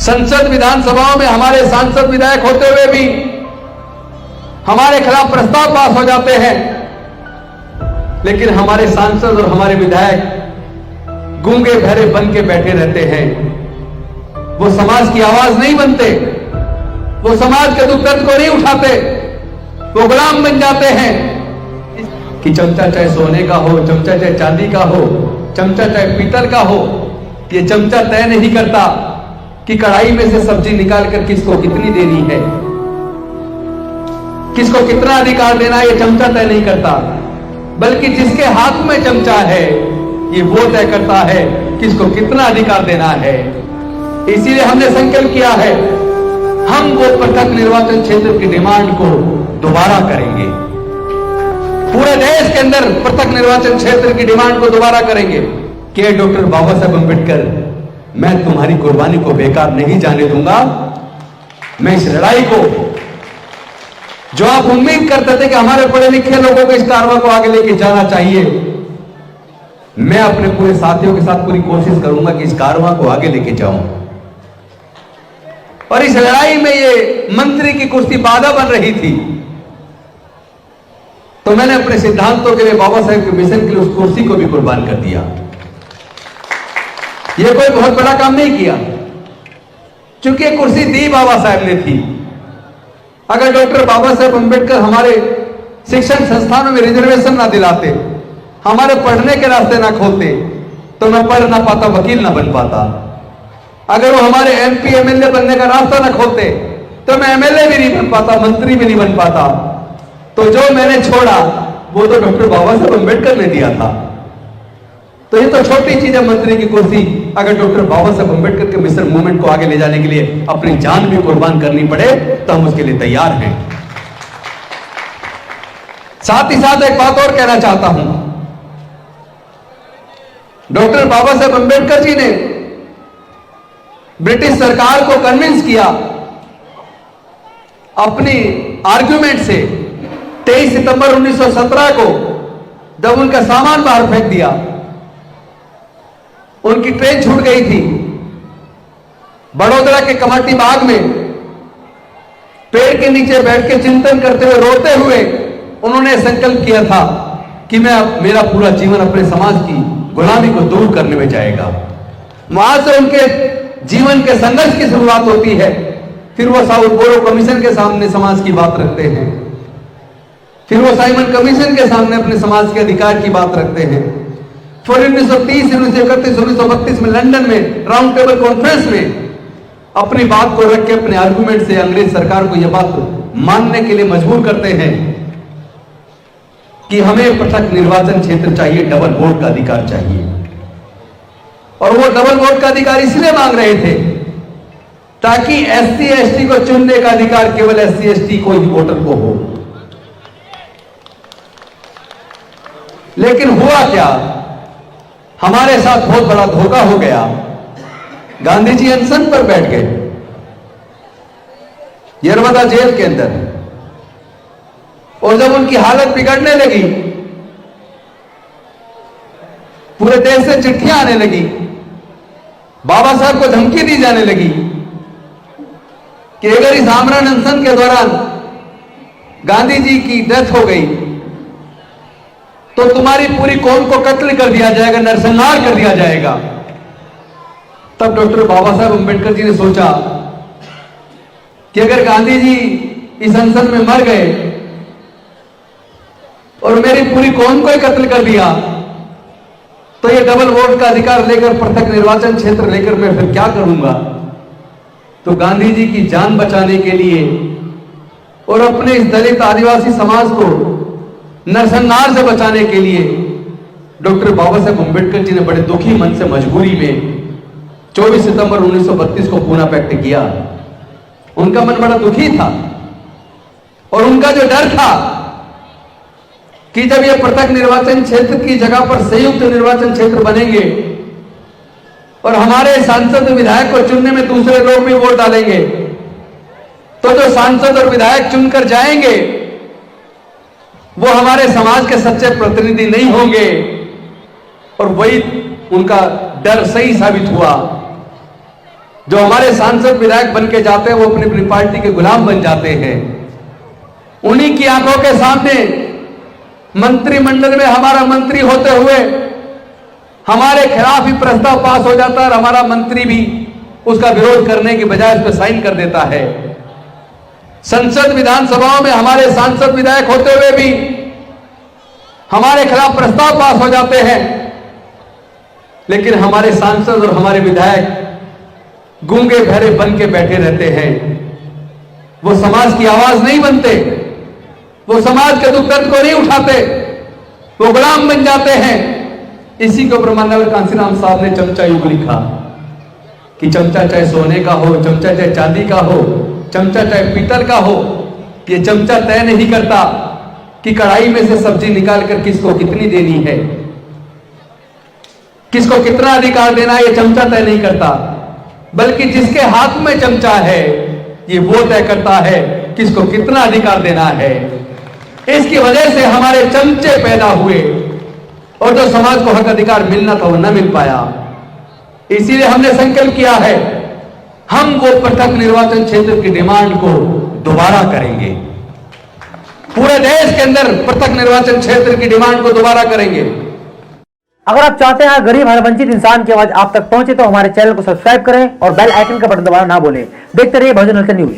संसद विधानसभाओं में हमारे सांसद विधायक होते हुए भी हमारे खिलाफ प्रस्ताव पास हो जाते हैं, लेकिन हमारे सांसद और हमारे विधायक गूंगे बहरे बन के बैठे रहते हैं। वो समाज की आवाज नहीं बनते, वो समाज के दुख दर्द को नहीं उठाते, वो गुलाम बन जाते हैं कि चमचा चाहे सोने का हो, चमचा चाहे चांदी का हो, चमचा चाहे पीतल का हो, ये चमचा तय नहीं करता कि कढ़ाई में से सब्जी निकालकर किसको कितनी देनी है, किसको कितना अधिकार देना है, ये चमचा तय नहीं करता, बल्कि जिसके हाथ में चमचा है ये वो तय करता है किसको कितना अधिकार देना है। इसीलिए हमने संकल्प किया है, हम वो पृथक निर्वाचन क्षेत्र की डिमांड को दोबारा करेंगे। पूरे देश के अंदर पृथक निर्वाचन क्षेत्र की डिमांड को दोबारा करेंगे कि डॉक्टर बाबा साहब अंबेडकर, मैं तुम्हारी कुर्बानी को बेकार नहीं जाने दूंगा। मैं इस लड़ाई को, जो आप उम्मीद करते थे कि हमारे पढ़े लिखे लोगों को इस कारवां को आगे लेके जाना चाहिए, मैं अपने पूरे साथियों के साथ पूरी कोशिश करूंगा कि इस कारवां को आगे लेके जाऊं। और इस लड़ाई में ये मंत्री की कुर्सी बाधा बन रही थी, तो मैंने अपने सिद्धांतों के लिए, बाबा साहेब के मिशन के लिए उस कुर्सी को भी कुर्बान कर दिया। यह कोई बहुत बड़ा काम नहीं किया, क्योंकि ये कुर्सी दी बाबा साहेब ने थी। अगर डॉक्टर बाबा साहेब अंबेडकर हमारे शिक्षण संस्थानों में रिजर्वेशन ना दिलाते, हमारे पढ़ने के रास्ते ना खोलते, तो मैं पढ़ ना पाता, वकील ना बन पाता। अगर वो हमारे एमपी एमएलए बनने का रास्ता ना खोलते, तो मैं एमएलए भी नहीं बन पाता, मंत्री भी नहीं बन पाता। तो जो मैंने छोड़ा वो तो डॉक्टर बाबा साहेब अंबेडकर ने दिया था। तो ये तो छोटी चीज है, मंत्री की कुर्सी। अगर डॉक्टर बाबा साहेब अंबेडकर के मिशन मूवमेंट को आगे ले जाने के लिए अपनी जान भी कुर्बान करनी पड़े तो हम उसके लिए तैयार हैं। साथ ही साथ एक बात और कहना चाहता हूं, डॉक्टर बाबा साहेब अंबेडकर जी ने ब्रिटिश सरकार को कन्विंस किया अपनी आर्ग्यूमेंट से। 23 सितंबर 1917 को जब उनका सामान बाहर फेंक दिया, उनकी ट्रेन छूट गई थी, बड़ोदरा के कमाटी बाग में पेड़ के नीचे बैठ के चिंतन करते हुए, रोते हुए उन्होंने संकल्प किया था कि मैं मेरा पूरा जीवन अपने समाज की गुलामी को दूर करने में जाएगा। वहां से उनके जीवन के संघर्ष की शुरुआत होती है। फिर वो साउथ बोरो कमीशन के सामने समाज की बात रखते हैं, फिर वो साइमन कमीशन के सामने अपने समाज के अधिकार की बात रखते हैं। फिर 1930, 1931, 1932 में लंदन में राउंड टेबल कॉन्फ्रेंस में अपनी बात को रख के, अपने आर्गुमेंट से अंग्रेज सरकार को यह बात मानने के लिए मजबूर करते हैं कि हमें पृथक निर्वाचन क्षेत्र चाहिए, डबल वोट का अधिकार चाहिए। और वो डबल वोट का अधिकार इसलिए मांग रहे थे ताकि एससी एसटी को चुनने का अधिकार केवल एससी एसटी को ही वोटर को हो। लेकिन हुआ क्या, हमारे साथ बहुत बड़ा धोखा हो गया। गांधी जी अनशन पर बैठ गए यरवदा जेल के अंदर, और जब उनकी हालत बिगड़ने लगी, पूरे देश से चिट्ठियां आने लगी, बाबा साहब को धमकी दी जाने लगी कि अगर इस आमरण अनशन के दौरान गांधी जी की डेथ हो गई तो तुम्हारी पूरी कौम को कत्ल कर दिया जाएगा, नरसंहार कर दिया जाएगा। तब डॉक्टर बाबा साहब अंबेडकर जी ने सोचा कि अगर गांधी जी इस अनशन में मर गए और मेरी पूरी कौम को ही कत्ल कर दिया, तो ये डबल वोट का अधिकार लेकर, पृथक निर्वाचन क्षेत्र लेकर मैं फिर क्या करूंगा। तो गांधी जी की जान बचाने के लिए और अपने इस दलित आदिवासी समाज को नरसंहार से बचाने के लिए डॉक्टर बाबा साहेब अंबेडकर जी ने बड़े दुखी मन से मजबूरी में 24 सितंबर 1932 को पूना पैक्ट किया। उनका मन बड़ा दुखी था और उनका जो डर था कि जब ये पृथक निर्वाचन क्षेत्र की जगह पर संयुक्त निर्वाचन क्षेत्र बनेंगे और हमारे सांसद विधायक को चुनने में दूसरे लोग भी वोट डालेंगे, तो जो सांसद और विधायक चुनकर जाएंगे वो हमारे समाज के सच्चे प्रतिनिधि नहीं होंगे। और वही उनका डर सही साबित हुआ जो हमारे सांसद विधायक बन के जाते हैं वो अपनी अपनी पार्टी के गुलाम बन जाते हैं। उन्हीं की आंखों के सामने मंत्रिमंडल में हमारा मंत्री होते हुए हमारे खिलाफ ही प्रस्ताव पास हो जाता है और हमारा मंत्री भी उसका विरोध करने के बजाय उस पर साइन कर देता है। संसद विधानसभाओं में हमारे सांसद विधायक होते हुए भी हमारे खिलाफ प्रस्ताव पास हो जाते हैं, लेकिन हमारे सांसद और हमारे विधायक गूंगे बहरे बन के बैठे रहते हैं। वो समाज की आवाज नहीं बनते, वो समाज के दुख दर्द को नहीं उठाते, वो गुलाम बन जाते हैं। इसी के ऊपर माननीय कांसीराम साहब ने चमचा युग लिखा कि चमचा चाहे सोने का हो, चमचा चाहे चांदी का हो, चमचा चाहे पीतल का हो, ये चमचा तय नहीं करता कि कढ़ाई में से सब्जी निकालकर किसको कितनी देनी है, किसको कितना अधिकार देना है, ये चमचा तय नहीं करता, बल्कि जिसके हाथ में चमचा है ये वो तय करता है किसको कितना अधिकार देना है। इसकी वजह से हमारे चमचे पैदा हुए और जो समाज को हक अधिकार मिलना था वो न मिल पाया। इसीलिए हमने संकल्प किया है हम वो पृथक निर्वाचन क्षेत्र की डिमांड को दोबारा करेंगे। पूरे देश के अंदर पृथक निर्वाचन क्षेत्र की डिमांड को दोबारा करेंगे। अगर आप चाहते हैं गरीब हर वंचित इंसान की आवाज आप तक पहुंचे तो हमारे चैनल को सब्सक्राइब करें और बेल आइकन का बटन दबाना ना भूलें। देखते रहिए बहुजन हलचल न्यूज।